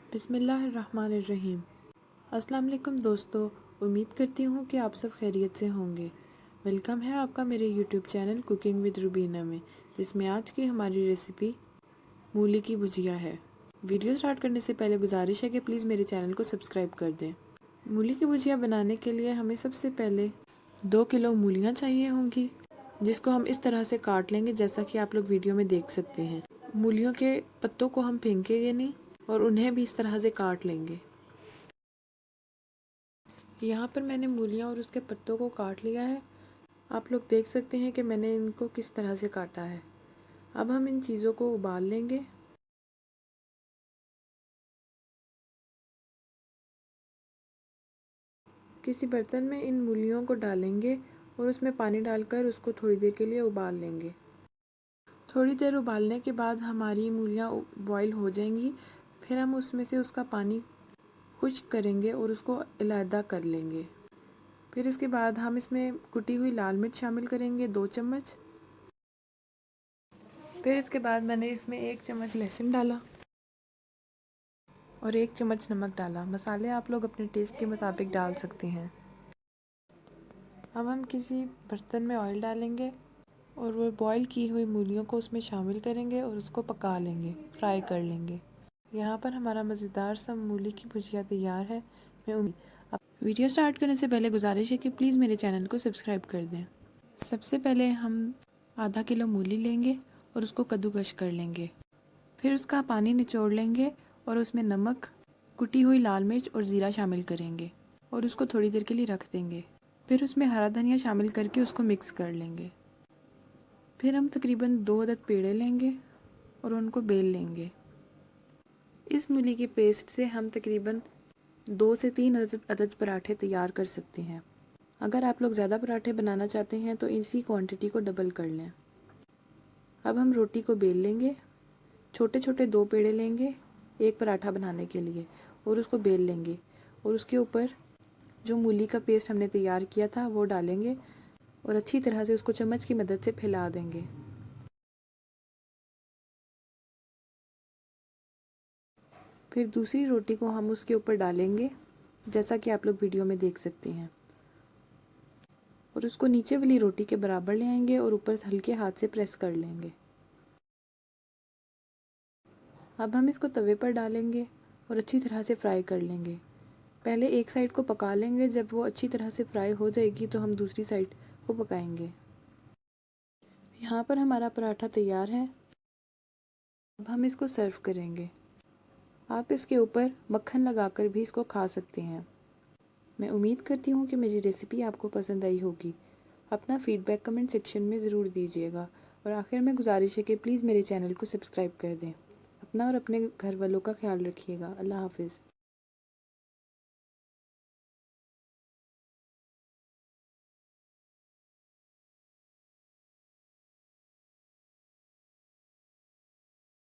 बिस्मिल्लाहिर्रहमानिर्रहीम। अस्सलाम वालेकुम दोस्तों, उम्मीद करती हूँ कि आप सब खैरियत से होंगे। वेलकम है आपका मेरे YouTube channel cooking with Rubina में, जिसमें आज की हमारी रेसिपी मूली की भुजिया है। वीडियो स्टार्ट करने से पहले गुजारिश है कि प्लीज़ मेरे चैनल को सब्सक्राइब कर दें। मूली की भुजिया बनाने के लिए हमें सबसे पहले 2 किलो मूलियाँ चाहिए होंगी, जिसको हम इस तरह से काट लेंगे जैसा कि आप लोग वीडियो में देख सकते हैं। मूलियों के पत्तों को हम फेंकेंगे नहीं और उन्हें भी इस तरह से काट लेंगे। यहाँ पर मैंने मूलियाँ और उसके पत्तों को काट लिया है। आप लोग देख सकते हैं कि मैंने इनको किस तरह से काटा है। अब हम इन चीज़ों को उबाल लेंगे। किसी बर्तन में इन मूलियों को डालेंगे और उसमें पानी डालकर उसको थोड़ी देर के लिए उबाल लेंगे। थोड़ी देर उबालने के बाद हमारी मूलियाँ बॉईल हो जाएंगी। फिर हम उसमें से उसका पानी खुश्क करेंगे और उसको अलहदा कर लेंगे। फिर इसके बाद हम इसमें कुटी हुई लाल मिर्च शामिल करेंगे 2 चम्मच। फिर इसके बाद मैंने इसमें 1 चम्मच लहसुन डाला और 1 चम्मच नमक डाला। मसाले आप लोग अपने टेस्ट के मुताबिक डाल सकते हैं। अब हम किसी बर्तन में ऑयल डालेंगे और वो बॉईल की हुई मूलियों को उसमें शामिल करेंगे और उसको पका लेंगे, फ्राई कर लेंगे। यहाँ पर हमारा मज़ेदार सा मूली की भुजिया तैयार है। अब वीडियो स्टार्ट करने से पहले गुजारिश है कि प्लीज़ मेरे चैनल को सब्सक्राइब कर दें। सबसे पहले हम आधा किलो मूली लेंगे और उसको कद्दूकश कर लेंगे। फिर उसका पानी निचोड़ लेंगे और उसमें नमक, कुटी हुई लाल मिर्च और ज़ीरा शामिल करेंगे और उसको थोड़ी देर के लिए रख देंगे। फिर उसमें हरा धनिया शामिल करके उसको मिक्स कर लेंगे। फिर हम तकरीबन 2 अदद पेड़े लेंगे और उनको बेल लेंगे। इस मूली की पेस्ट से हम तकरीबन 2 से 3 अदद पराठे तैयार कर सकते हैं। अगर आप लोग ज़्यादा पराठे बनाना चाहते हैं तो इसी क्वांटिटी को डबल कर लें। अब हम रोटी को बेल लेंगे। छोटे छोटे 2 पेड़े लेंगे एक पराठा बनाने के लिए और उसको बेल लेंगे और उसके ऊपर जो मूली का पेस्ट हमने तैयार किया था वो डालेंगे और अच्छी तरह से उसको चम्मच की मदद से फैला देंगे। फिर दूसरी रोटी को हम उसके ऊपर डालेंगे जैसा कि आप लोग वीडियो में देख सकते हैं और उसको नीचे वाली रोटी के बराबर ले आएंगे और ऊपर से हल्के हाथ से प्रेस कर लेंगे। अब हम इसको तवे पर डालेंगे और अच्छी तरह से फ्राई कर लेंगे। पहले एक साइड को पका लेंगे, जब वो अच्छी तरह से फ्राई हो जाएगी तो हम दूसरी साइड को पकाएंगे। यहाँ पर हमारा पराठा तैयार है। अब हम इसको सर्व करेंगे। आप इसके ऊपर मक्खन लगाकर भी इसको खा सकते हैं। मैं उम्मीद करती हूँ कि मेरी रेसिपी आपको पसंद आई होगी। अपना फीडबैक कमेंट सेक्शन में ज़रूर दीजिएगा और आखिर में गुजारिश है कि प्लीज़ मेरे चैनल को सब्सक्राइब कर दें। अपना और अपने घर वालों का ख्याल रखिएगा। अल्लाह हाफिज़।